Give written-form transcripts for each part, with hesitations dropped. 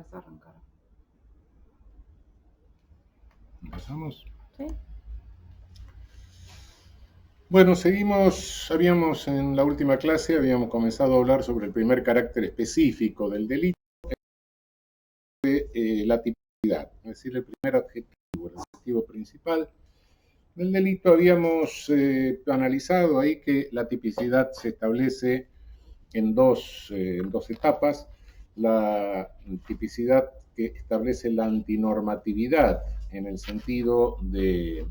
puedes arrancar. ¿Empezamos? Sí. Bueno, seguimos, en la última clase habíamos comenzado a hablar sobre el primer carácter específico del delito, la tipicidad, es decir, el primer adjetivo, el adjetivo principal del delito. Habíamos analizado ahí que la tipicidad se establece en dos etapas. La tipicidad que establece la antinormatividad en el sentido de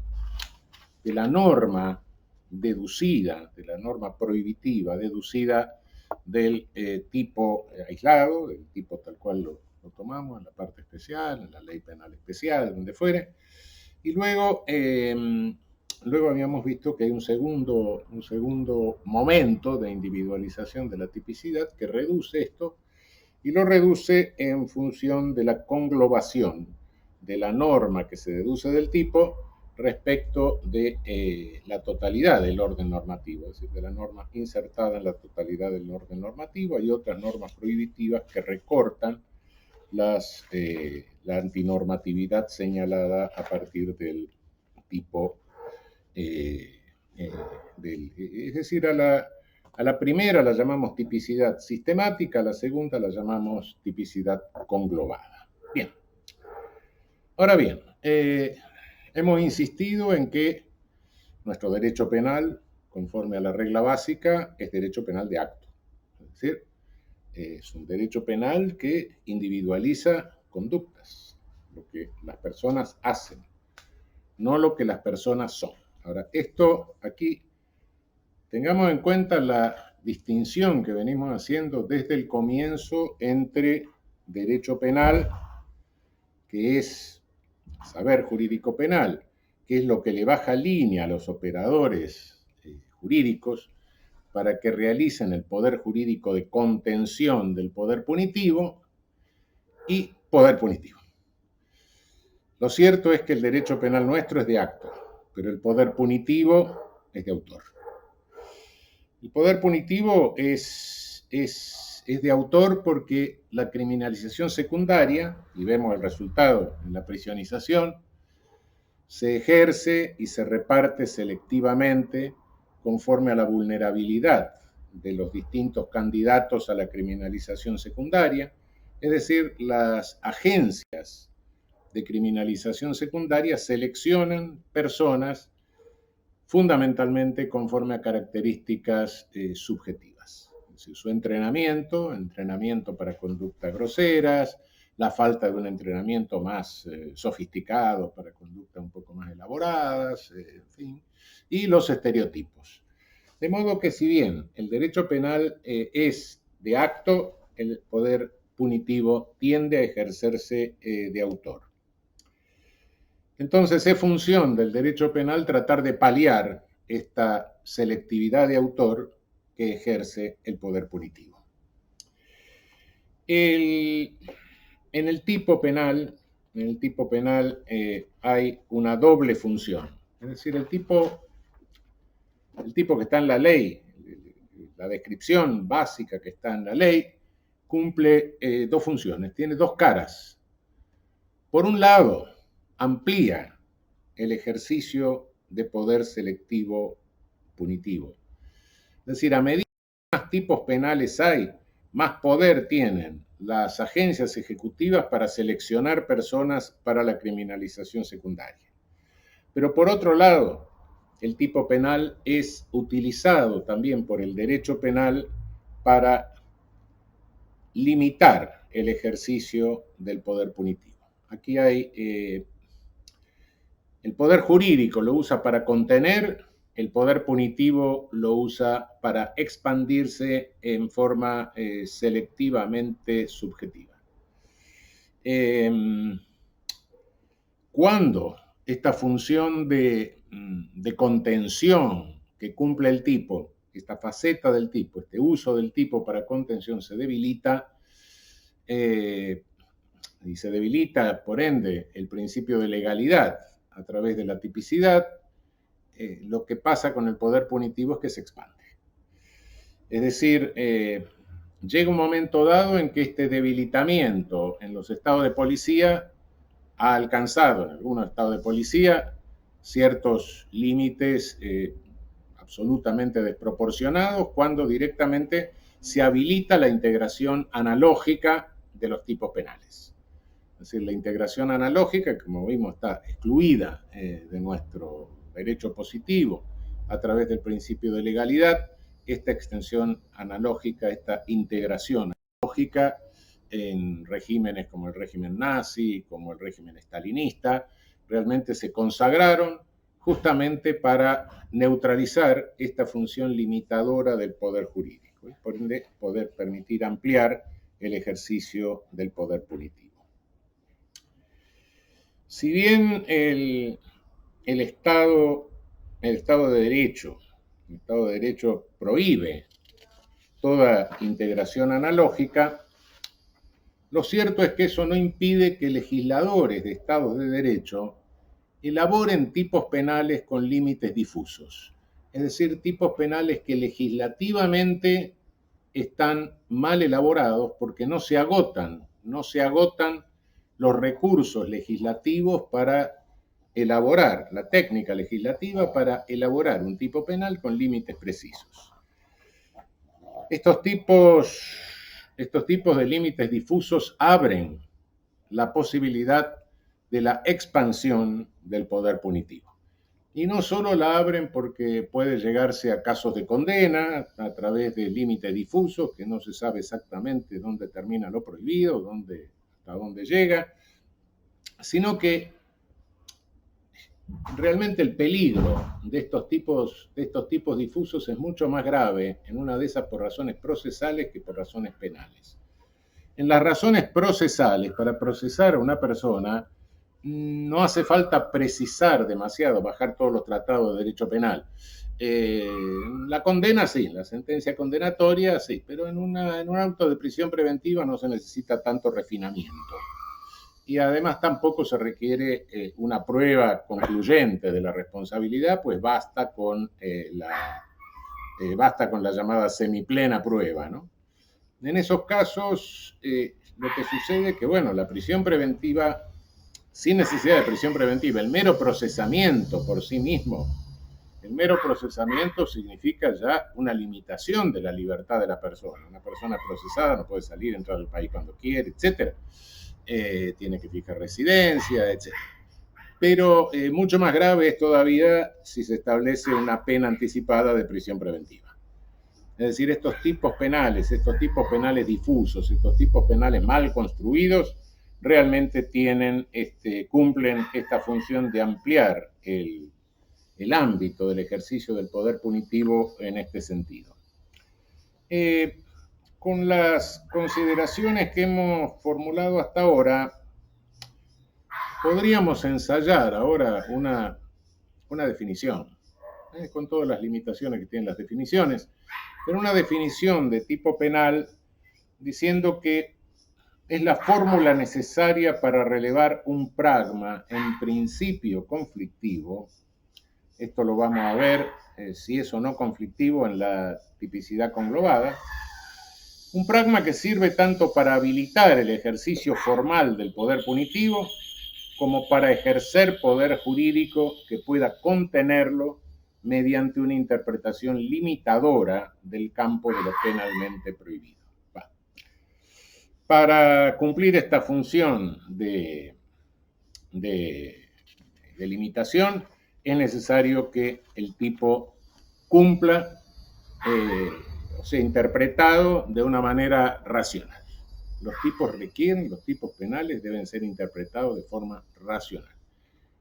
la norma deducida, de la norma prohibitiva deducida del tipo aislado, del tipo tal cual lo tomamos en la parte especial, en la ley penal especial, donde fuere. Y luego habíamos visto que hay un segundo momento de individualización de la tipicidad que reduce esto y lo reduce en función de la conglobación de la norma que se deduce del tipo respecto de la totalidad del orden normativo, es decir, de la norma insertada en la totalidad del orden normativo. Hay otras normas prohibitivas que recortan la antinormatividad señalada a partir del tipo, es decir, a la primera la llamamos tipicidad sistemática, a la segunda la llamamos tipicidad conglobada. Bien. Ahora bien, hemos insistido en que nuestro derecho penal, conforme a la regla básica, es derecho penal de acto. Es decir, es un derecho penal que individualiza conductas, lo que las personas hacen, no lo que las personas son. Ahora, esto aquí, tengamos en cuenta la distinción que venimos haciendo desde el comienzo entre derecho penal, que es saber jurídico penal, que es lo que le baja línea a los operadores jurídicos para que realicen el poder jurídico de contención del poder punitivo, y poder punitivo. Lo cierto es que el derecho penal nuestro es de acto, pero el poder punitivo es de autor. El poder punitivo es de autor porque la criminalización secundaria, y vemos el resultado en la prisionización, se ejerce y se reparte selectivamente conforme a la vulnerabilidad de los distintos candidatos a la criminalización secundaria, es decir, las agencias de criminalización secundaria seleccionan personas fundamentalmente conforme a características subjetivas. Es decir, su entrenamiento para conductas groseras, la falta de un entrenamiento más sofisticado para conductas un poco más elaboradas, en fin, y los estereotipos. De modo que si bien el derecho penal es de acto, el poder punitivo tiende a ejercerse de autor. Entonces es función del derecho penal tratar de paliar esta selectividad de autor que ejerce el poder punitivo. En el tipo penal hay una doble función. Es decir, el tipo que está en la ley, la descripción básica que está en la ley, cumple dos funciones, tiene dos caras. Por un lado, amplía el ejercicio de poder selectivo punitivo. Es decir, a medida que más tipos penales hay, más poder tienen las agencias ejecutivas para seleccionar personas para la criminalización secundaria. Pero por otro lado, el tipo penal es utilizado también por el derecho penal para limitar el ejercicio del poder punitivo. Aquí hay el poder jurídico lo usa para contener, el poder punitivo lo usa para expandirse en forma selectivamente subjetiva. Cuando esta función de contención que cumple el tipo, esta faceta del tipo, este uso del tipo para contención se debilita, y se debilita, por ende, el principio de legalidad a través de la tipicidad, lo que pasa con el poder punitivo es que se expande. Es decir, llega un momento dado en que este debilitamiento en los estados de policía ha alcanzado en algunos estados de policía ciertos límites absolutamente desproporcionados cuando directamente se habilita la integración analógica de los tipos penales. Es decir, la integración analógica, como vimos, está excluida de nuestro derecho positivo a través del principio de legalidad. Esta extensión analógica, esta integración analógica en regímenes como el régimen nazi, como el régimen stalinista, realmente se consagraron justamente para neutralizar esta función limitadora del poder jurídico y por ende poder permitir ampliar el ejercicio del poder punitivo. Si bien el Estado de Derecho, el Estado de Derecho prohíbe toda integración analógica, lo cierto es que eso no impide que legisladores de Estados de Derecho elaboren tipos penales con límites difusos, es decir, tipos penales que legislativamente están mal elaborados porque no se agotan los recursos legislativos para elaborar, la técnica legislativa para elaborar un tipo penal con límites precisos. Estos tipos de límites difusos abren la posibilidad de la expansión del poder punitivo. Y no solo la abren porque puede llegarse a casos de condena a través de límites difusos, que no se sabe exactamente dónde termina lo prohibido, hasta dónde llega, sino que realmente el peligro de estos tipos difusos es mucho más grave en una de esas por razones procesales que por razones penales. En las razones procesales, para procesar a una persona, no hace falta precisar demasiado, bajar todos los tratados de derecho penal. La condena sí, la sentencia condenatoria sí, pero en un auto de prisión preventiva no se necesita tanto refinamiento. Y además tampoco se requiere una prueba concluyente de la responsabilidad, pues basta con la llamada semiplena prueba, ¿no? En esos casos, lo que sucede es que, bueno, la prisión preventiva, sin necesidad de prisión preventiva, el mero procesamiento por sí mismo, el mero procesamiento significa ya una limitación de la libertad de la persona. Una persona procesada no puede salir, entrar al país cuando quiere, etc. Tiene que fijar residencia, etc. Pero mucho más grave es todavía si se establece una pena anticipada de prisión preventiva. Es decir, estos tipos penales difusos, estos tipos penales mal construidos, realmente cumplen esta función de ampliar el ámbito del ejercicio del poder punitivo en este sentido. Con las consideraciones que hemos formulado hasta ahora, podríamos ensayar ahora una definición, con todas las limitaciones que tienen las definiciones, pero una definición de tipo penal diciendo que es la fórmula necesaria para relevar un pragma en principio conflictivo. Esto lo vamos a ver si es o no conflictivo en la tipicidad conglobada. Un pragma que sirve tanto para habilitar el ejercicio formal del poder punitivo como para ejercer poder jurídico que pueda contenerlo mediante una interpretación limitadora del campo de lo penalmente prohibido. Para cumplir esta función de limitación, es necesario que el tipo cumpla o sea interpretado de una manera racional. Los tipos penales deben ser interpretados de forma racional.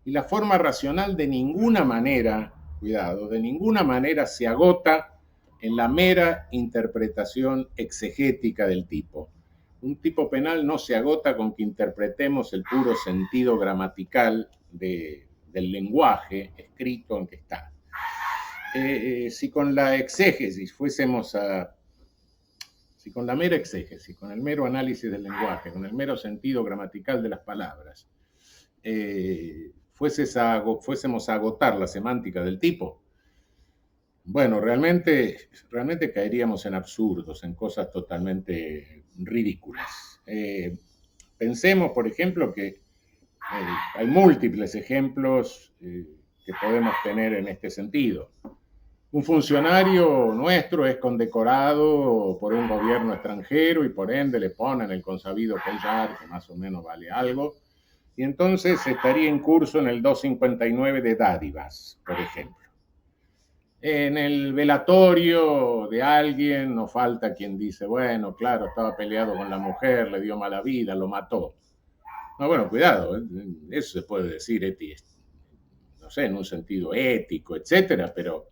Y la forma racional de ninguna manera, cuidado, de ninguna manera se agota en la mera interpretación exegética del tipo. Un tipo penal no se agota con que interpretemos el puro sentido gramatical del lenguaje escrito en que está. Si con la exégesis si con la mera exégesis, con el mero análisis del lenguaje, con el mero sentido gramatical de las palabras, fuésemos a agotar la semántica del tipo, Bueno, realmente caeríamos en absurdos, en cosas totalmente ridículas. Pensemos, por ejemplo, que hay múltiples ejemplos que podemos tener en este sentido. Un funcionario nuestro es condecorado por un gobierno extranjero y por ende le ponen el consabido collar, que más o menos vale algo, y entonces estaría en curso en el 259 de dádivas, por ejemplo. En el velatorio de alguien no falta quien dice, bueno, claro, estaba peleado con la mujer, le dio mala vida, lo mató. No, bueno, cuidado, eso se puede decir, no sé, en un sentido ético, etcétera, pero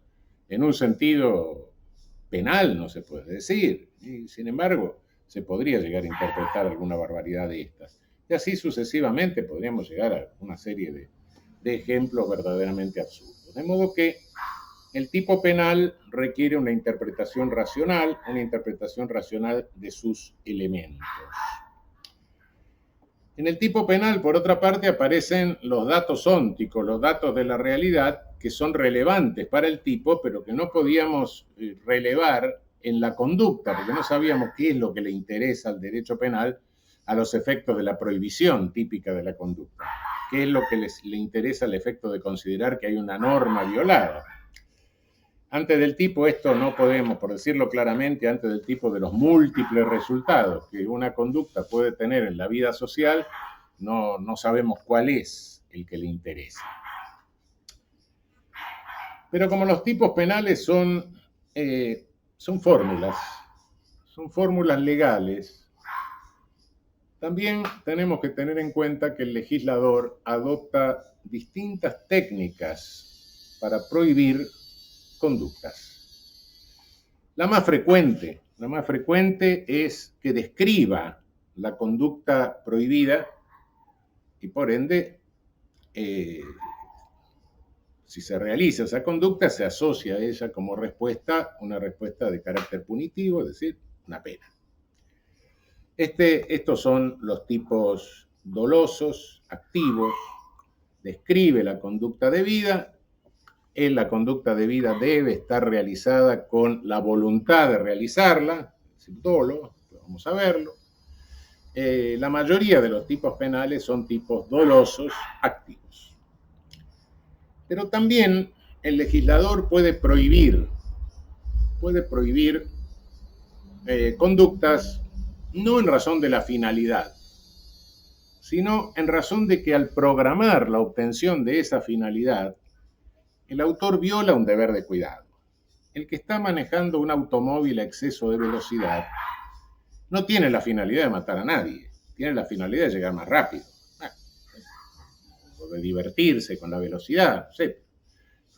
en un sentido penal no se puede decir. Y, sin embargo, se podría llegar a interpretar alguna barbaridad de estas. Y así sucesivamente podríamos llegar a una serie de ejemplos verdaderamente absurdos. De modo que el tipo penal requiere una interpretación racional de sus elementos. En el tipo penal, por otra parte, aparecen los datos ónticos, los datos de la realidad, que son relevantes para el tipo, pero que no podíamos relevar en la conducta, porque no sabíamos qué es lo que le interesa al derecho penal a los efectos de la prohibición típica de la conducta, qué es lo que le interesa al efecto de considerar que hay una norma violada. Antes del tipo, esto no podemos, por decirlo claramente, antes del tipo de los múltiples resultados que una conducta puede tener en la vida social, no sabemos cuál es el que le interesa. Pero como los tipos penales son fórmulas legales, también tenemos que tener en cuenta que el legislador adopta distintas técnicas para prohibir conductas. La más frecuente es que describa la conducta prohibida y por ende, si se realiza esa conducta, se asocia a ella como respuesta, una respuesta de carácter punitivo, es decir, una pena. Estos son los tipos dolosos, activos, describe la conducta debida. La conducta debida debe estar realizada con la voluntad de realizarla, es decir, dolo, vamos a verlo. La mayoría de los tipos penales son tipos dolosos activos. Pero también el legislador puede prohibir conductas no en razón de la finalidad, sino en razón de que al programar la obtención de esa finalidad, el autor viola un deber de cuidado. El que está manejando un automóvil a exceso de velocidad no tiene la finalidad de matar a nadie, tiene la finalidad de llegar más rápido, o de divertirse con la velocidad, pero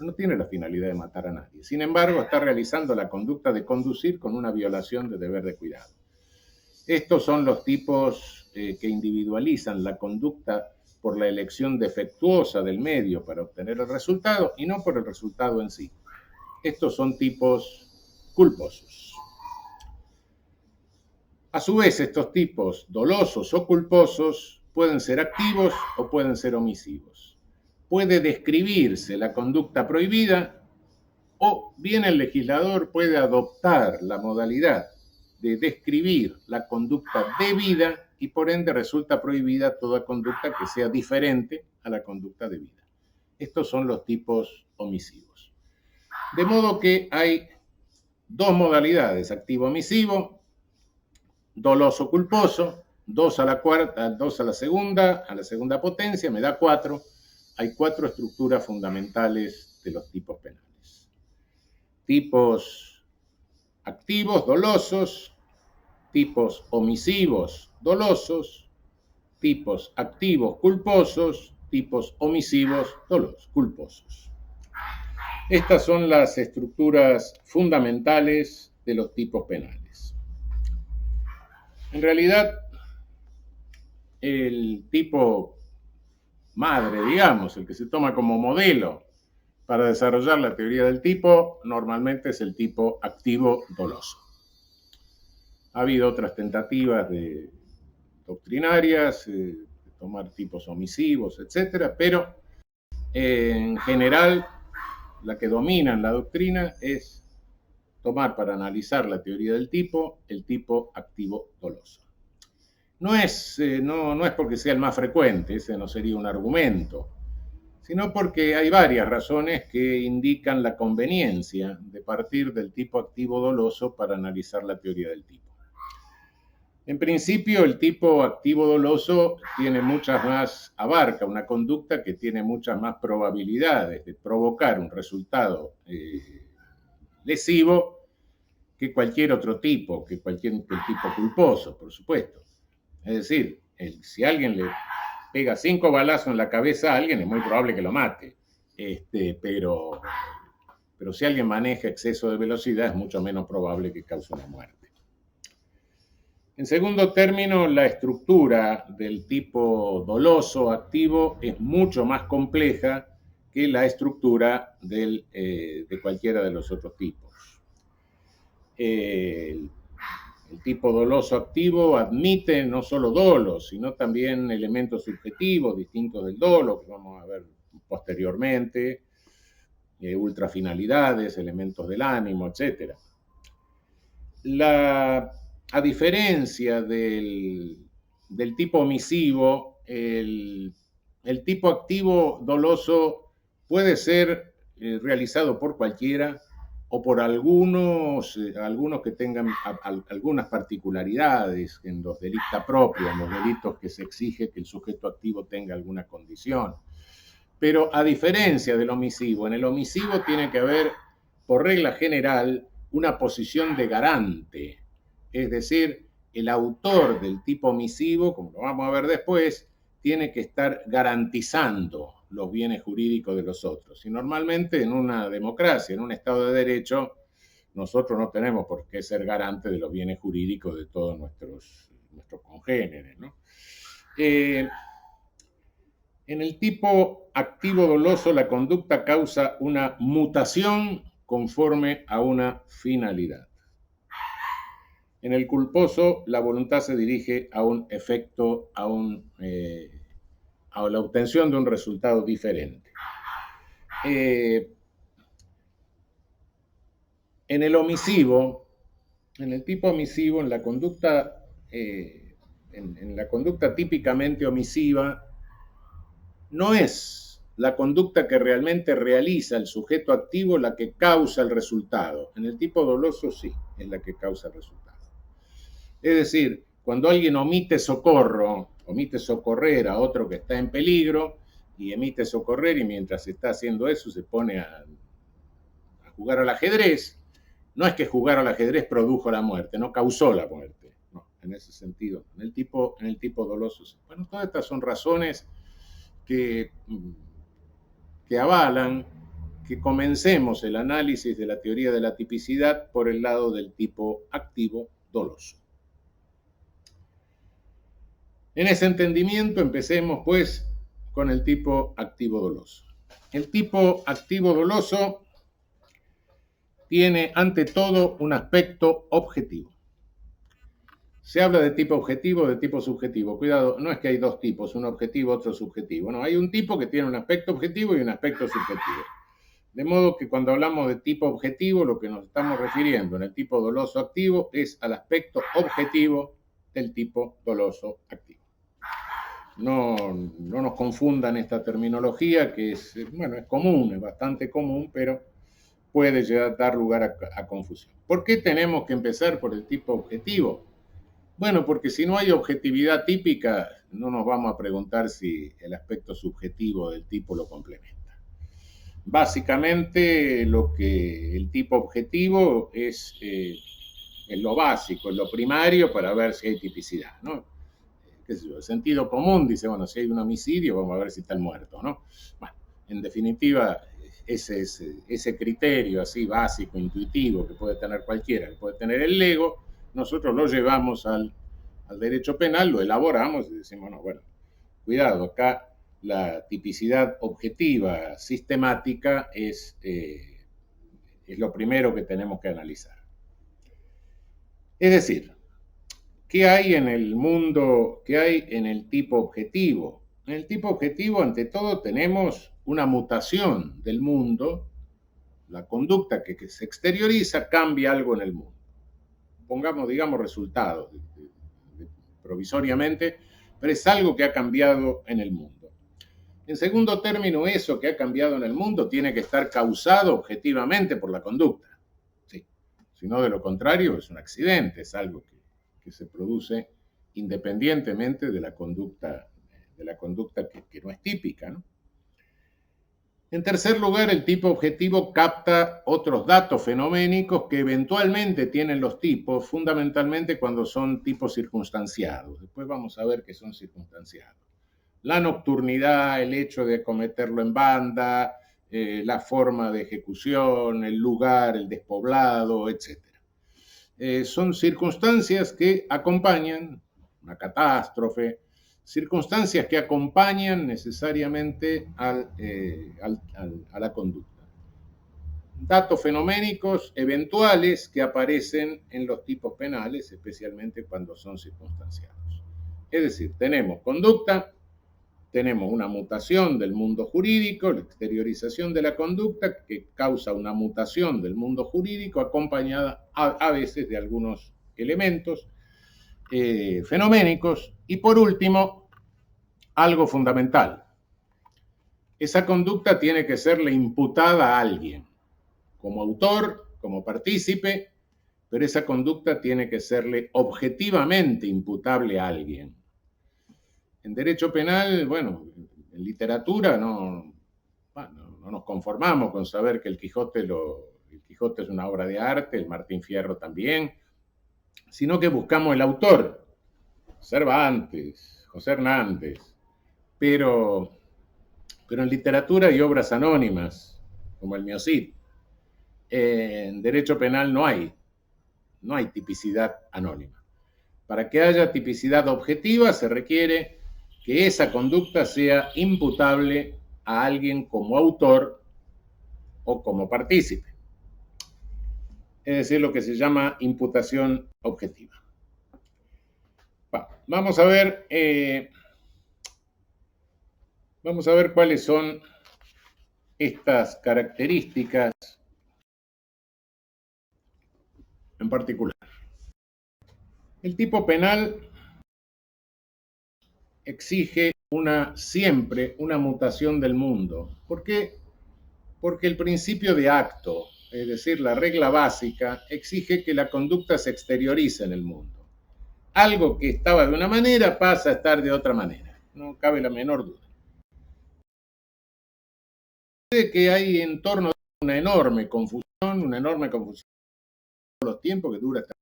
no tiene la finalidad de matar a nadie. Sin embargo, está realizando la conducta de conducir con una violación de deber de cuidado. Estos son los tipos que individualizan la conducta por la elección defectuosa del medio para obtener el resultado y no por el resultado en sí. Estos son tipos culposos. A su vez, estos tipos dolosos o culposos pueden ser activos o pueden ser omisivos. Puede describirse la conducta prohibida o bien el legislador puede adoptar la modalidad de describir la conducta debida y por ende resulta prohibida toda conducta que sea diferente a la conducta debida. Estos son los tipos omisivos. De modo que hay dos modalidades, activo-omisivo, doloso-culposo, 2 a la cuarta, 2 a la segunda potencia, me da 4. Hay 4 estructuras fundamentales de los tipos penales. Tipos activos, dolosos, tipos omisivos, dolosos, tipos activos, culposos, tipos omisivos, dolosos, culposos. Estas son las estructuras fundamentales de los tipos penales. En realidad, el tipo madre, digamos, el que se toma como modelo para desarrollar la teoría del tipo, normalmente es el tipo activo doloso. Ha habido otras tentativas doctrinarias, de tomar tipos omisivos, etcétera, pero en general la que domina en la doctrina es tomar para analizar la teoría del tipo el tipo activo doloso. No es porque sea el más frecuente, ese no sería un argumento, sino porque hay varias razones que indican la conveniencia de partir del tipo activo doloso para analizar la teoría del tipo. En principio, el tipo activo doloso tiene muchas más, abarca una conducta que tiene muchas más probabilidades de provocar un resultado lesivo que cualquier otro tipo, que el tipo culposo, por supuesto. Es decir, si alguien le pega 5 balazos en la cabeza a alguien, es muy probable que lo mate. Pero si alguien maneja exceso de velocidad, es mucho menos probable que cause una muerte. En segundo término, la estructura del tipo doloso activo es mucho más compleja que la estructura de cualquiera de los otros tipos. El tipo doloso activo admite no solo dolos, sino también elementos subjetivos distintos del dolo, que vamos a ver posteriormente, ultrafinalidades, elementos del ánimo, etc. A diferencia del tipo omisivo, el tipo activo doloso puede ser realizado por cualquiera o por algunos que tengan algunas particularidades en los delicta propios, en los delitos que se exige que el sujeto activo tenga alguna condición. Pero a diferencia del omisivo, en el omisivo tiene que haber, por regla general, una posición de garante. Es decir, el autor del tipo omisivo, como lo vamos a ver después, tiene que estar garantizando los bienes jurídicos de los otros. Y normalmente en una democracia, en un Estado de Derecho, nosotros no tenemos por qué ser garantes de los bienes jurídicos de todos nuestros congéneres, ¿no? En el tipo activo doloso, la conducta causa una mutación conforme a una finalidad. En el culposo, la voluntad se dirige a un efecto, a la obtención de un resultado diferente. En el omisivo, en el tipo omisivo, en la conducta típicamente omisiva, no es la conducta que realmente realiza el sujeto activo la que causa el resultado. En el tipo doloso sí, es la que causa el resultado. Es decir, cuando alguien omite socorrer a otro que está en peligro, y emite socorrer, y mientras está haciendo eso se pone a jugar al ajedrez, no es que jugar al ajedrez produjo la muerte, no causó la muerte, no, en ese sentido. En el tipo doloso sí. Bueno, todas estas son razones que avalan que comencemos el análisis de la teoría de la tipicidad por el lado del tipo activo doloso. En ese entendimiento empecemos pues con el tipo activo doloso. El tipo activo doloso tiene ante todo un aspecto objetivo. Se habla de tipo objetivo, de tipo subjetivo. Cuidado, no es que hay dos tipos, un objetivo, otro subjetivo. No, hay un tipo que tiene un aspecto objetivo y un aspecto subjetivo. De modo que cuando hablamos de tipo objetivo, lo que nos estamos refiriendo en el tipo doloso activo es al aspecto objetivo del tipo doloso activo. No nos confundan esta terminología que es común, es bastante común, pero puede llegar a dar lugar a confusión. ¿Por qué tenemos que empezar por el tipo objetivo? Bueno, porque si no hay objetividad típica, no nos vamos a preguntar si el aspecto subjetivo del tipo lo complementa. Básicamente, el tipo objetivo es lo básico, es lo primario para ver si hay tipicidad, ¿no? El sentido común dice, bueno, si hay un homicidio, vamos a ver si está el muerto, ¿no? Bueno, en definitiva, ese criterio así básico, intuitivo, que puede tener cualquiera, que puede tener el lego, nosotros lo llevamos al derecho penal, lo elaboramos y decimos, no, bueno, cuidado, acá la tipicidad objetiva sistemática es lo primero que tenemos que analizar. Es decir, ¿qué hay en el mundo? ¿Qué hay en el tipo objetivo? En el tipo objetivo, ante todo, tenemos una mutación del mundo la conducta que se exterioriza cambia algo en el mundo. Pongamos, digamos, resultados provisoriamente, pero es algo que ha cambiado en el mundo. En segundo término, eso que ha cambiado en el mundo tiene que estar causado objetivamente por la conducta. Sí. Si no, de lo contrario, es un accidente, es algo que se produce independientemente de la conducta que no es típica, ¿no? En tercer lugar, el tipo objetivo capta otros datos fenoménicos que eventualmente tienen los tipos, fundamentalmente cuando son tipos circunstanciados. Después vamos a ver qué son circunstanciados. La nocturnidad, el hecho de cometerlo en banda, la forma de ejecución, el lugar, el despoblado, etc. Son circunstancias que acompañan una catástrofe, circunstancias que acompañan necesariamente a la conducta. Datos fenoménicos eventuales que aparecen en los tipos penales, especialmente cuando son circunstanciados. Es decir, tenemos conducta, tenemos una mutación del mundo jurídico, la exteriorización de la conducta que causa una mutación del mundo jurídico acompañada a veces de algunos elementos fenoménicos. Y por último, algo fundamental. Esa conducta tiene que serle imputada a alguien, como autor, como partícipe, pero esa conducta tiene que serle objetivamente imputable a alguien. En derecho penal, bueno, en literatura no nos conformamos con saber que el Quijote es una obra de arte, el Martín Fierro también, sino que buscamos el autor, Cervantes, José Hernández, pero en literatura hay obras anónimas, como el Miocid. En derecho penal no hay tipicidad anónima. Para que haya tipicidad objetiva se requiere que esa conducta sea imputable a alguien como autor o como partícipe. Es decir, lo que se llama imputación objetiva. Vamos a ver cuáles son estas características en particular. El tipo penal exige siempre una mutación del mundo. ¿Por qué? Porque el principio de acto, es decir, la regla básica, exige que la conducta se exteriorice en el mundo. Algo que estaba de una manera pasa a estar de otra manera. No cabe la menor duda. Que hay en torno a una enorme confusión los tiempos que dura esta.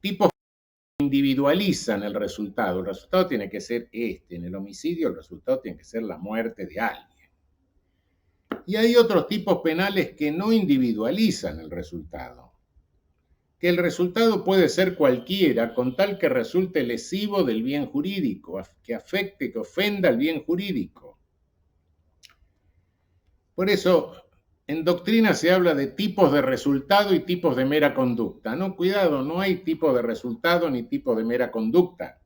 Tipos que individualizan el resultado tiene que ser en el homicidio el resultado tiene que ser la muerte de alguien. Y hay otros tipos penales que no individualizan el resultado, que el resultado puede ser cualquiera con tal que resulte lesivo del bien jurídico, que afecte, que ofenda al bien jurídico. Por eso, en doctrina se habla de tipos de resultado y tipos de mera conducta. No, cuidado, no hay tipo de resultado ni tipo de mera conducta.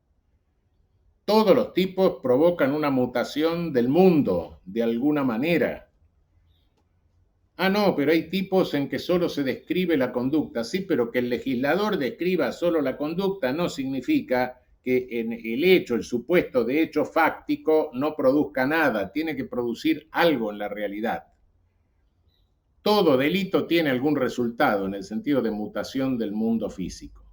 Todos los tipos provocan una mutación del mundo, de alguna manera. No, pero hay tipos en que solo se describe la conducta. Sí, pero que el legislador describa solo la conducta no significa que en el hecho, el supuesto de hecho fáctico, no produzca nada. Tiene que producir algo en la realidad. Todo delito tiene algún resultado en el sentido de mutación del mundo físico.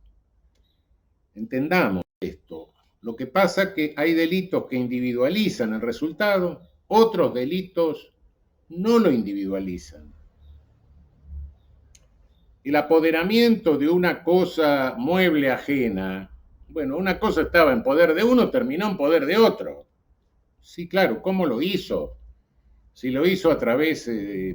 Entendamos esto. Lo que pasa es que hay delitos que individualizan el resultado, otros delitos no lo individualizan. El apoderamiento de una cosa mueble ajena, bueno, una cosa estaba en poder de uno, terminó en poder de otro. Sí, claro, ¿cómo lo hizo? Si lo hizo a través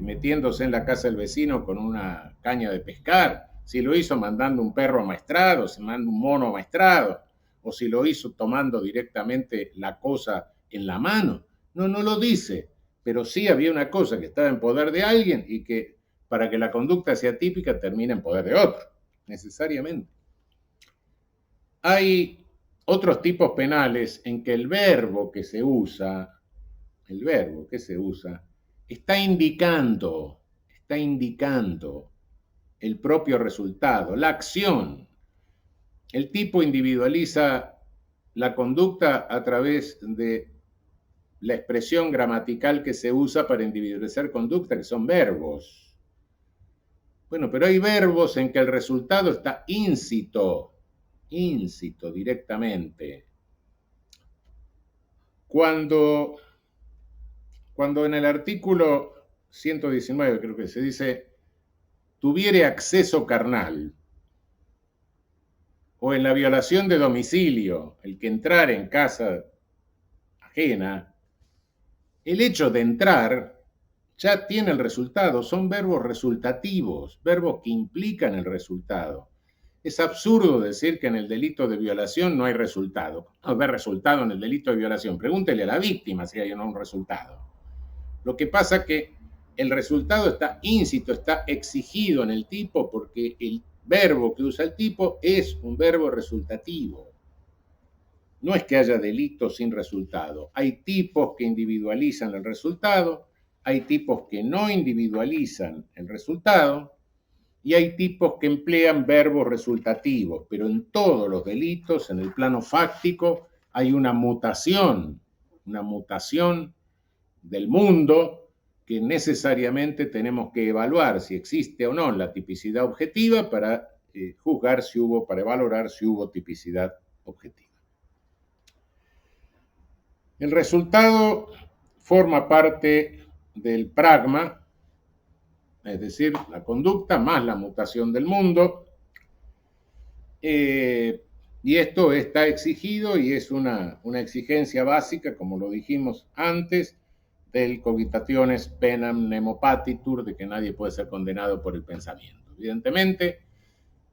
metiéndose en la casa del vecino con una caña de pescar, si lo hizo mandando un perro amaestrado, si mandó un mono amaestrado, o si lo hizo tomando directamente la cosa en la mano. No lo dice, pero sí había una cosa que estaba en poder de alguien y que para que la conducta sea típica termina en poder de otro, necesariamente. Hay otros tipos penales en que el verbo que se usa está indicando el propio resultado, la acción. El tipo individualiza la conducta a través de la expresión gramatical que se usa para individualizar conducta, que son verbos. Bueno, pero hay verbos en que el resultado está íncito directamente. Cuando en el artículo 119, creo que se dice, tuviere acceso carnal, o en la violación de domicilio, el que entrar en casa ajena, el hecho de entrar ya tiene el resultado, son verbos resultativos, verbos que implican el resultado. Es absurdo decir que en el delito de violación no hay resultado. No hay resultado en el delito de violación. Pregúntele a la víctima si hay o no un resultado. Lo que pasa es que el resultado está íncito, está exigido en el tipo porque el verbo que usa el tipo es un verbo resultativo. No es que haya delitos sin resultado. Hay tipos que individualizan el resultado, hay tipos que no individualizan el resultado y hay tipos que emplean verbos resultativos, pero en todos los delitos, en el plano fáctico, hay una mutación del mundo que necesariamente tenemos que evaluar si existe o no la tipicidad objetiva para juzgar si hubo, para valorar si hubo tipicidad objetiva. El resultado forma parte del pragma, es decir, la conducta más la mutación del mundo, y esto está exigido y es una exigencia básica, como lo dijimos antes, del cogitationes penam nemo patitur, de que nadie puede ser condenado por el pensamiento. Evidentemente,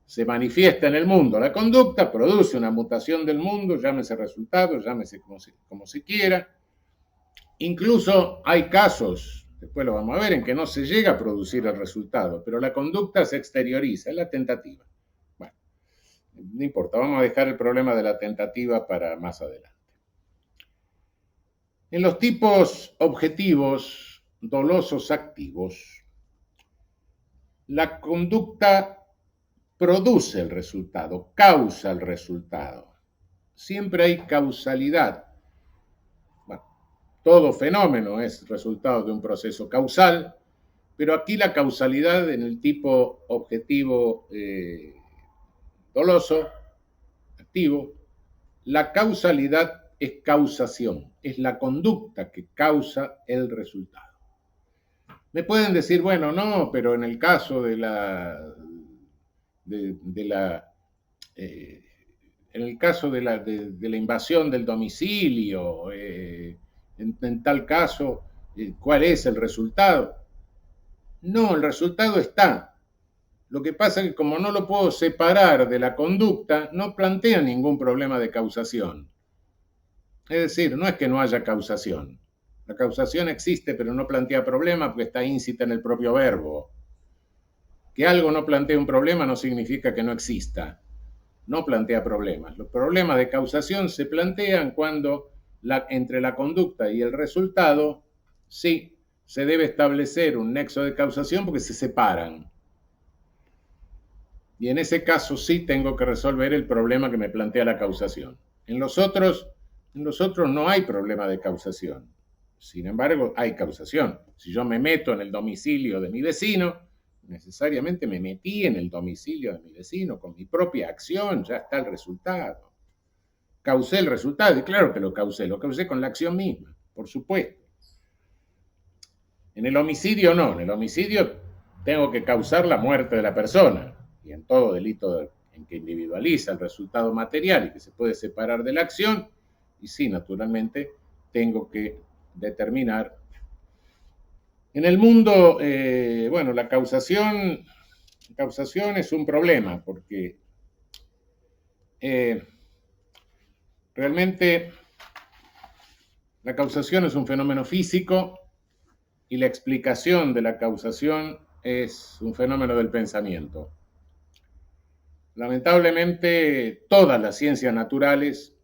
se manifiesta en el mundo la conducta, produce una mutación del mundo, llámese resultado, llámese como se quiera. Incluso hay casos, después lo vamos a ver, en que no se llega a producir el resultado, pero la conducta se exterioriza, es la tentativa. Bueno, no importa, vamos a dejar el problema de la tentativa para más adelante. En los tipos objetivos dolosos activos, la conducta produce el resultado, causa el resultado. Siempre hay causalidad. Bueno, todo fenómeno es resultado de un proceso causal, pero aquí la causalidad en el tipo objetivo doloso, activo, la causalidad es causación, es la conducta que causa el resultado. Me pueden decir, bueno, no, pero en el caso en el caso de la invasión del domicilio, en tal caso, ¿cuál es el resultado? No, el resultado está. Lo que pasa es que como no lo puedo separar de la conducta, no plantea ningún problema de causación. Es decir, no es que no haya causación. La causación existe, pero no plantea problema porque está íncita en el propio verbo. Que algo no plantee un problema no significa que no exista. No plantea problemas. Los problemas de causación se plantean cuando entre la conducta y el resultado, sí, se debe establecer un nexo de causación porque se separan. Y en ese caso sí tengo que resolver el problema que me plantea la causación. En los otros no hay problema de causación. Sin embargo, hay causación. Si yo me meto en el domicilio de mi vecino, necesariamente me metí en el domicilio de mi vecino con mi propia acción, ya está el resultado. Causé el resultado, y claro que lo causé con la acción misma, por supuesto. En el homicidio no, en el homicidio tengo que causar la muerte de la persona, y en todo delito en que individualiza el resultado material y que se puede separar de la acción, y sí, naturalmente, tengo que determinar. En el mundo, bueno, la causación es un problema porque realmente la causación es un fenómeno físico y la explicación de la causación es un fenómeno del pensamiento. Lamentablemente, todas las ciencias naturales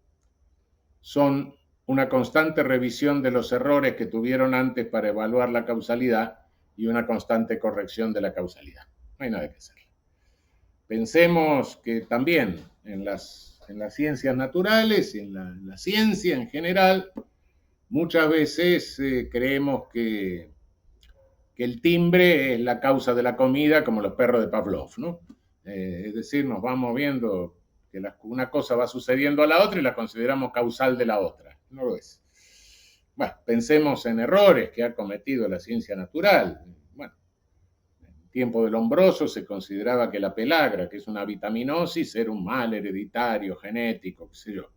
son una constante revisión de los errores que tuvieron antes para evaluar la causalidad y una constante corrección de la causalidad. No hay nada que hacer. Pensemos que también en las ciencias naturales y en la ciencia en general, muchas veces creemos que el timbre es la causa de la comida, como los perros de Pavlov, ¿no? Es decir, nos vamos viendo que una cosa va sucediendo a la otra y la consideramos causal de la otra. No lo es. Bueno, pensemos en errores que ha cometido la ciencia natural. Bueno, en tiempo de Lombroso se consideraba que la pelagra, que es una vitaminosis, era un mal hereditario, genético, qué sé yo.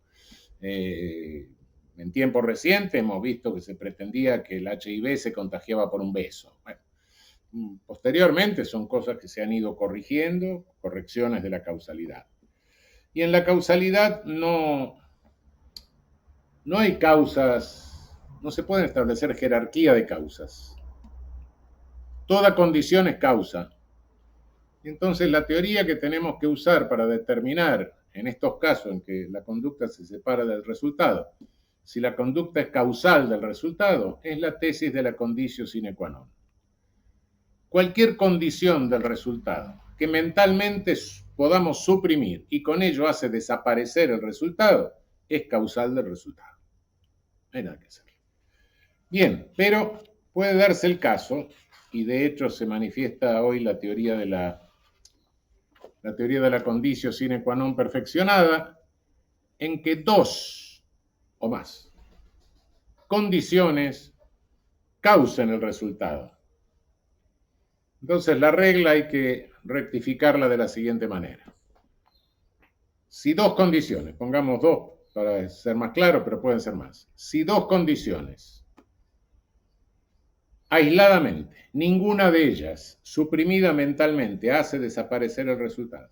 En tiempos recientes hemos visto que se pretendía que el HIV se contagiaba por un beso. Bueno, posteriormente son cosas que se han ido corrigiendo, correcciones de la causalidad. Y en la causalidad no hay causas, no se pueden establecer jerarquía de causas. Toda condición es causa. Y entonces la teoría que tenemos que usar para determinar, en estos casos en que la conducta se separa del resultado, si la conducta es causal del resultado, es la tesis de la conditio sine qua non. Cualquier condición del resultado que mentalmente podamos suprimir y con ello hace desaparecer el resultado, es causal del resultado. No hay nada que hacer. Bien, pero puede darse el caso, y de hecho se manifiesta hoy la teoría de la conditio sine qua non perfeccionada, en que dos o más condiciones causen el resultado. Entonces la regla hay que rectificarla de la siguiente manera. Si dos condiciones, pongamos dos para ser más claro, pero pueden ser más. Si dos condiciones, aisladamente, ninguna de ellas suprimida mentalmente hace desaparecer el resultado,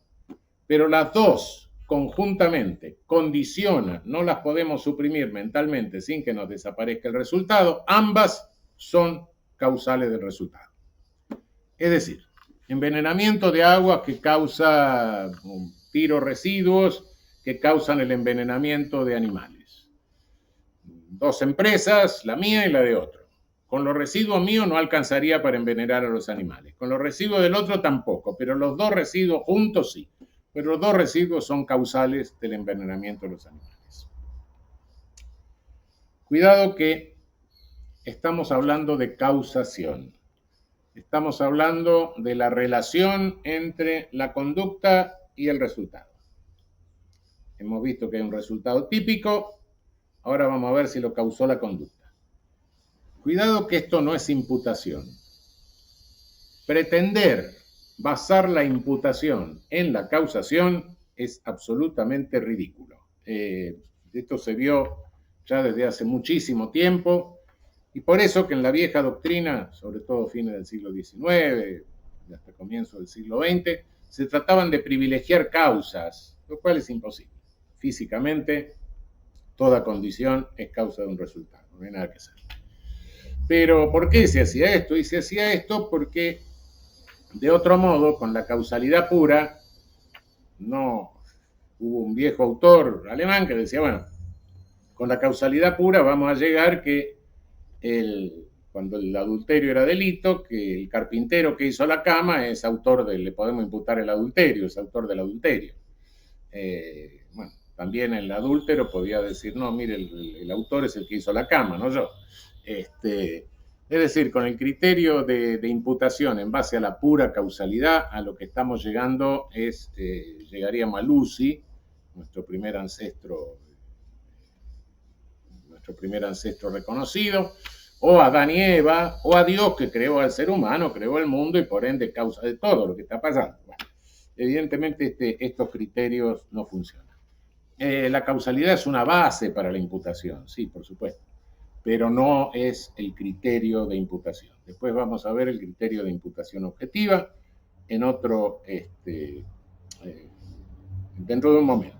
pero las dos conjuntamente condicionan, no las podemos suprimir mentalmente sin que nos desaparezca el resultado, ambas son causales del resultado. Es decir, envenenamiento de agua que causa tiro residuos que causan el envenenamiento de animales. Dos empresas, la mía y la de otro. Con los residuos míos no alcanzaría para envenenar a los animales. Con los residuos del otro tampoco, pero los dos residuos juntos sí. Pero los dos residuos son causales del envenenamiento de los animales. Cuidado que estamos hablando de causación. Estamos hablando de la relación entre la conducta y el resultado. Hemos visto que hay un resultado típico, ahora vamos a ver si lo causó la conducta. Cuidado que esto no es imputación. Pretender basar la imputación en la causación es absolutamente ridículo. Esto se vio ya desde hace muchísimo tiempo. Y por eso que en la vieja doctrina, sobre todo fines del siglo XIX y hasta comienzo del siglo XX, se trataban de privilegiar causas, lo cual es imposible. Físicamente, toda condición es causa de un resultado, no hay nada que hacer. Pero, ¿por qué se hacía esto? Y se hacía esto porque, de otro modo, con la causalidad pura, no hubo un viejo autor alemán que decía, bueno, con la causalidad pura vamos a llegar que cuando el adulterio era delito, que el carpintero que hizo la cama es autor le podemos imputar el adulterio, es autor del adulterio. Bueno, también el adúltero podía decir, no, mire, el autor es el que hizo la cama, no yo. Es decir, con el criterio de imputación en base a la pura causalidad, a lo que estamos llegando es, llegaríamos a Lucy, nuestro primer ancestro reconocido, o a Adán y Eva, o a Dios que creó al ser humano, creó el mundo y por ende causa de todo lo que está pasando. Bueno, evidentemente estos criterios no funcionan. La causalidad es una base para la imputación, sí, por supuesto, pero no es el criterio de imputación. Después vamos a ver el criterio de imputación objetiva en otro, dentro de un momento.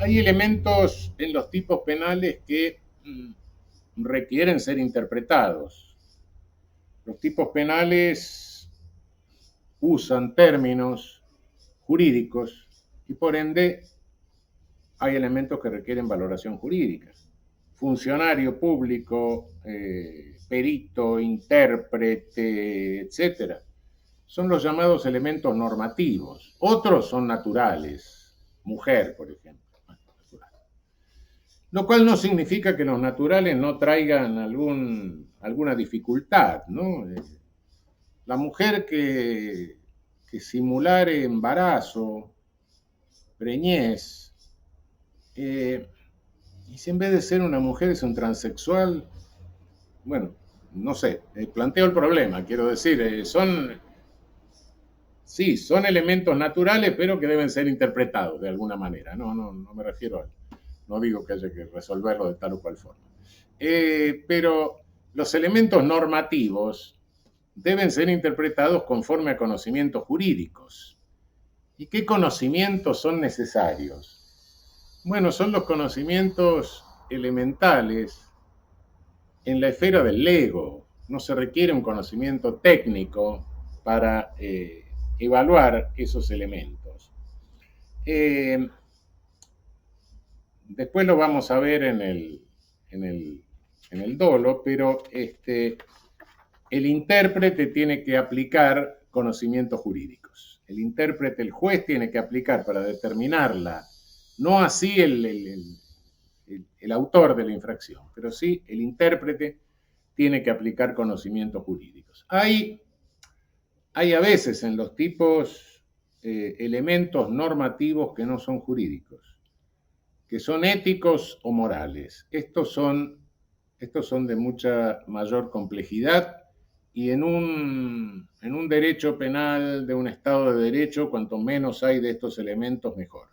Hay elementos en los tipos penales que requieren ser interpretados. Los tipos penales usan términos jurídicos y por ende hay elementos que requieren valoración jurídica. Funcionario público, perito, intérprete, etcétera, son los llamados elementos normativos. Otros son naturales, mujer, por ejemplo. Lo cual no significa que los naturales no traigan alguna dificultad, ¿no? La mujer que simulare embarazo, preñez, y si en vez de ser una mujer es un transexual, bueno, no sé, planteo el problema, quiero decir, son elementos naturales, pero que deben ser interpretados de alguna manera, no me refiero a... No digo que haya que resolverlo de tal o cual forma. Pero los elementos normativos deben ser interpretados conforme a conocimientos jurídicos. ¿Y qué conocimientos son necesarios? Bueno, son los conocimientos elementales en la esfera del lego. No se requiere un conocimiento técnico para evaluar esos elementos. Después lo vamos a ver en el dolo, pero el intérprete tiene que aplicar conocimientos jurídicos. El intérprete, el juez, tiene que aplicar para determinarla, no así el autor de la infracción, pero sí el intérprete tiene que aplicar conocimientos jurídicos. Hay a veces en los tipos elementos normativos que no son jurídicos, que son éticos o morales. Estos son de mucha mayor complejidad y en un derecho penal de un Estado de Derecho, cuanto menos hay de estos elementos, mejor.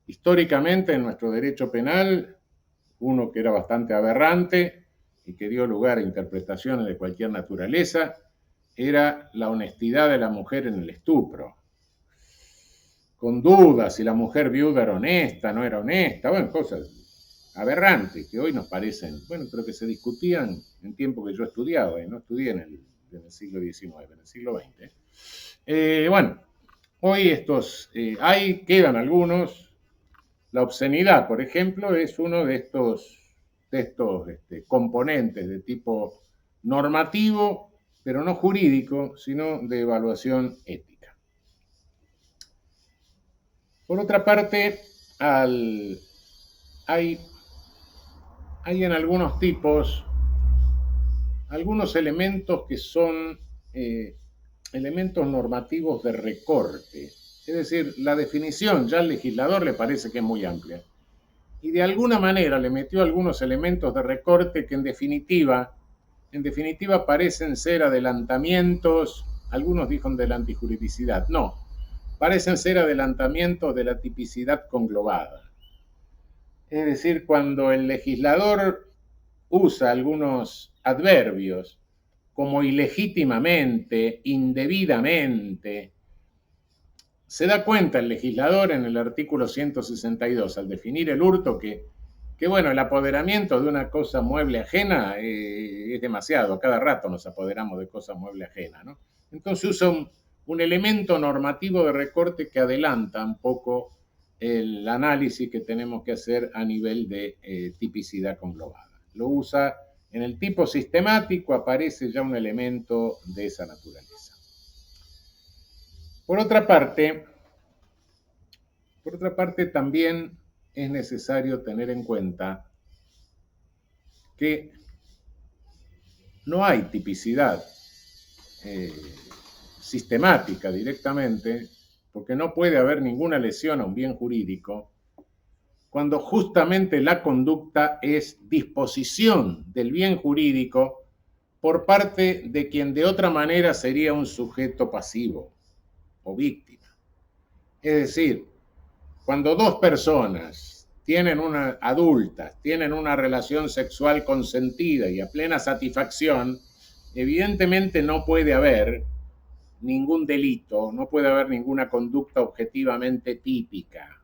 Históricamente, en nuestro derecho penal, uno que era bastante aberrante y que dio lugar a interpretaciones de cualquier naturaleza, era la honestidad de la mujer en el estupro. Con dudas si la mujer viuda era honesta, no era honesta, bueno, cosas aberrantes que hoy nos parecen, bueno, pero que se discutían en tiempo que yo estudiaba, y no estudié en el siglo XIX, en el siglo XX. Bueno, hoy quedan algunos. La obscenidad, por ejemplo, es uno de estos componentes de tipo normativo, pero no jurídico, sino de evaluación ética. Por otra parte, hay en algunos tipos algunos elementos que son elementos normativos de recorte. Es decir, la definición ya al legislador le parece que es muy amplia. Y de alguna manera le metió algunos elementos de recorte que en definitiva parecen ser adelantamientos, algunos dicen de la antijuridicidad, no, parecen ser adelantamientos de la tipicidad conglobada. Es decir, cuando el legislador usa algunos adverbios como ilegítimamente, indebidamente, se da cuenta el legislador en el artículo 162, al definir el hurto, que bueno, el apoderamiento de una cosa mueble ajena es demasiado, a cada rato nos apoderamos de cosas mueble ajena, ¿no? Entonces usa un elemento normativo de recorte que adelanta un poco el análisis que tenemos que hacer a nivel de tipicidad conglobada. Lo usa en el tipo sistemático, aparece ya un elemento de esa naturaleza. Por otra parte, también es necesario tener en cuenta que no hay tipicidad sistemática directamente, porque no puede haber ninguna lesión a un bien jurídico, cuando justamente la conducta es disposición del bien jurídico por parte de quien de otra manera sería un sujeto pasivo o víctima. Es decir, cuando dos personas adultas tienen una relación sexual consentida y a plena satisfacción, evidentemente no puede haber ningún delito, no puede haber ninguna conducta objetivamente típica.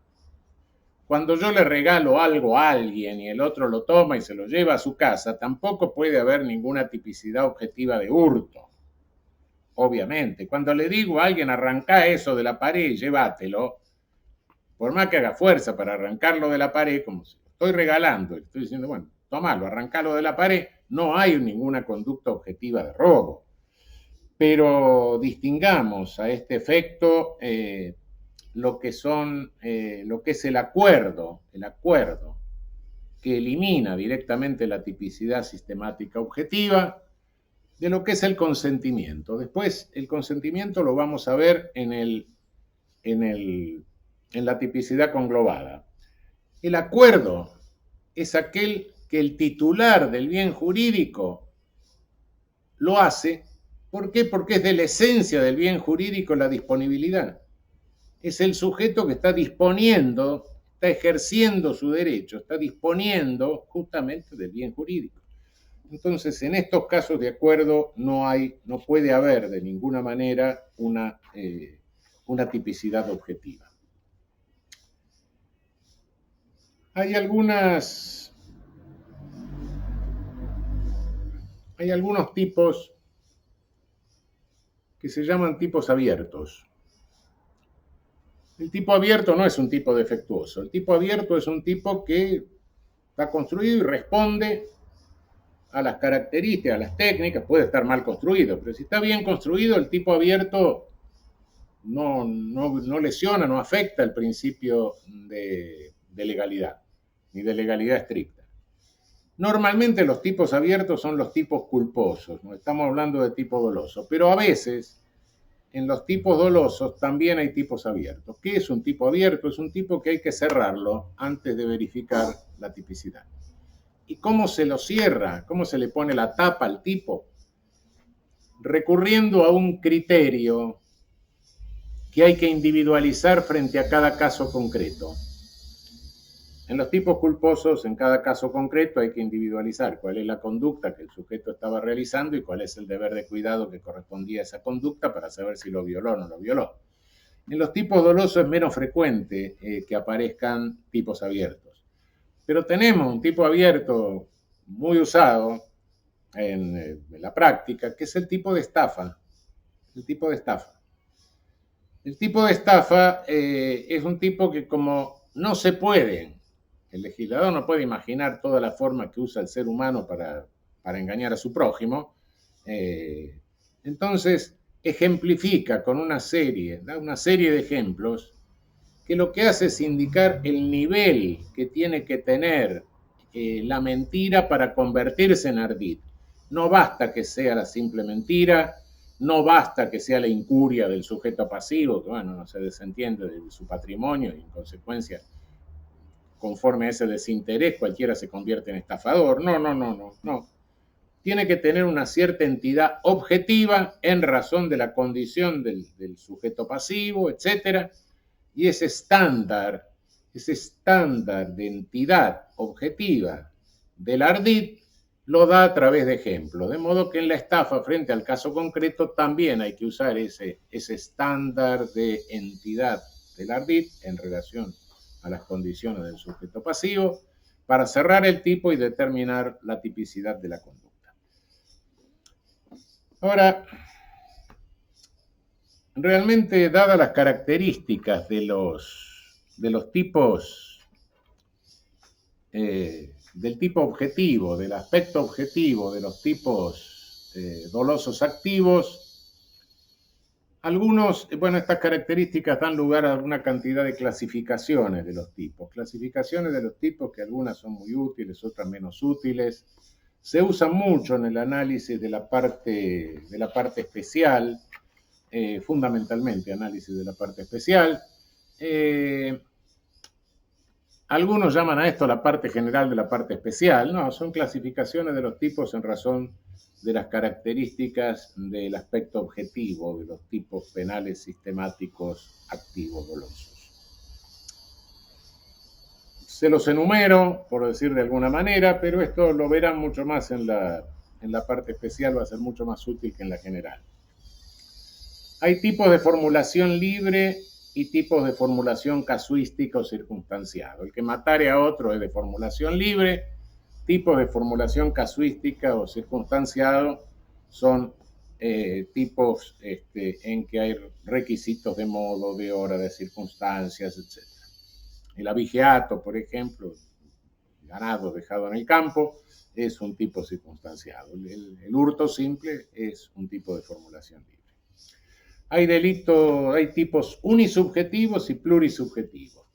Cuando yo le regalo algo a alguien y el otro lo toma y se lo lleva a su casa, tampoco puede haber ninguna tipicidad objetiva de hurto. Obviamente, cuando le digo a alguien arranca eso de la pared y llévatelo, por más que haga fuerza para arrancarlo de la pared, como si lo estoy regalando, estoy diciendo, bueno, tomalo, arrancalo de la pared, no hay ninguna conducta objetiva de robo. Pero distingamos a este efecto lo que es el acuerdo que elimina directamente la tipicidad sistemática objetiva de lo que es el consentimiento. Después, el consentimiento lo vamos a ver en la tipicidad conglobada. El acuerdo es aquel que el titular del bien jurídico lo hace. ¿Por qué? Porque es de la esencia del bien jurídico la disponibilidad. Es el sujeto que está disponiendo, está ejerciendo su derecho, está disponiendo justamente del bien jurídico. Entonces, en estos casos de acuerdo no puede haber de ninguna manera una tipicidad objetiva. Hay algunos tipos que se llaman tipos abiertos. El tipo abierto no es un tipo defectuoso. El tipo abierto es un tipo que está construido y responde a las características, a las técnicas. Puede estar mal construido, pero si está bien construido, el tipo abierto no lesiona, no afecta el principio de legalidad, ni de legalidad estricta. Normalmente los tipos abiertos son los tipos culposos, no estamos hablando de tipo doloso, pero a veces en los tipos dolosos también hay tipos abiertos. ¿Qué es un tipo abierto? Es un tipo que hay que cerrarlo antes de verificar la tipicidad. ¿Y cómo se lo cierra? ¿Cómo se le pone la tapa al tipo? Recurriendo a un criterio que hay que individualizar frente a cada caso concreto. En los tipos culposos, en cada caso concreto, hay que individualizar cuál es la conducta que el sujeto estaba realizando y cuál es el deber de cuidado que correspondía a esa conducta para saber si lo violó o no lo violó. En los tipos dolosos es menos frecuente que aparezcan tipos abiertos. Pero tenemos un tipo abierto muy usado en la práctica, que es el tipo de estafa. El tipo de estafa. El tipo de estafa es un tipo que como no se puede, el legislador no puede imaginar toda la forma que usa el ser humano para engañar a su prójimo, entonces ejemplifica con una serie de ejemplos que lo que hace es indicar el nivel que tiene que tener la mentira para convertirse en ardid. No basta que sea la simple mentira, no basta que sea la incuria del sujeto pasivo, que bueno, no se desentiende de su patrimonio y en consecuencia, conforme a ese desinterés, cualquiera se convierte en estafador. No. Tiene que tener una cierta entidad objetiva en razón de la condición del sujeto pasivo, etcétera. Y ese estándar de entidad objetiva del ardid lo da a través de ejemplos. De modo que en la estafa, frente al caso concreto, también hay que usar ese estándar de entidad del ardid en relación a las condiciones del sujeto pasivo para cerrar el tipo y determinar la tipicidad de la conducta. Ahora, realmente, dadas las características de los tipos, del tipo objetivo, del aspecto objetivo de los tipos dolosos activos, estas características dan lugar a una cantidad de clasificaciones de los tipos. Clasificaciones de los tipos que algunas son muy útiles, otras menos útiles. Se usa mucho en el análisis de la parte especial, fundamentalmente análisis de la parte especial. Algunos llaman a esto la parte general de la parte especial. No, son clasificaciones de los tipos en razón de las características del aspecto objetivo de los tipos penales sistemáticos activos dolosos. Se los enumero, por decir de alguna manera, pero esto lo verán mucho más en la parte especial, va a ser mucho más útil que en la general. Hay tipos de formulación libre y tipos de formulación casuística o circunstanciado. El que matare a otro es de formulación libre. Tipos de formulación casuística o circunstanciado son tipos en que hay requisitos de modo, de hora, de circunstancias, etc. El abigeato, por ejemplo, ganado dejado en el campo, es un tipo circunstanciado. El hurto simple es un tipo de formulación libre. Hay tipos unisubjetivos y plurisubjetivos.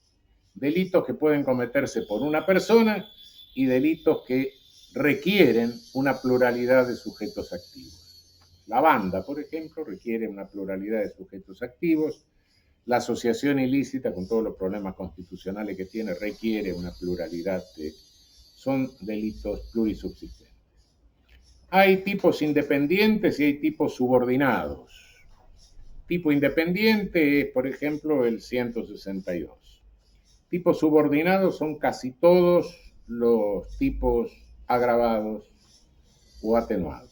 Delitos que pueden cometerse por una persona y delitos que requieren una pluralidad de sujetos activos. La banda, por ejemplo, requiere una pluralidad de sujetos activos. La asociación ilícita, con todos los problemas constitucionales que tiene, requiere una pluralidad de... Son delitos plurisubsistentes. Hay tipos independientes y hay tipos subordinados. Tipo independiente es, por ejemplo, el 162. Tipos subordinados son casi todos los tipos agravados o atenuados.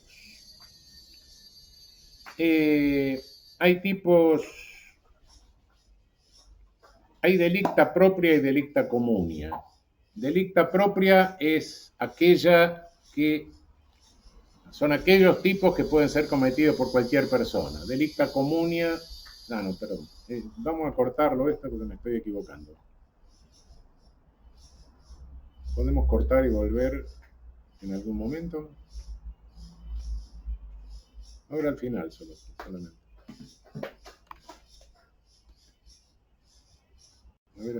Hay tipos, hay delicta propia y delicta comunia. Delicta propia es aquella que son aquellos tipos que pueden ser cometidos por cualquier persona. Delicta comunia, no, perdón. Vamos a cortarlo esto porque me estoy equivocando. Podemos cortar y volver en algún momento. Ahora al final solamente.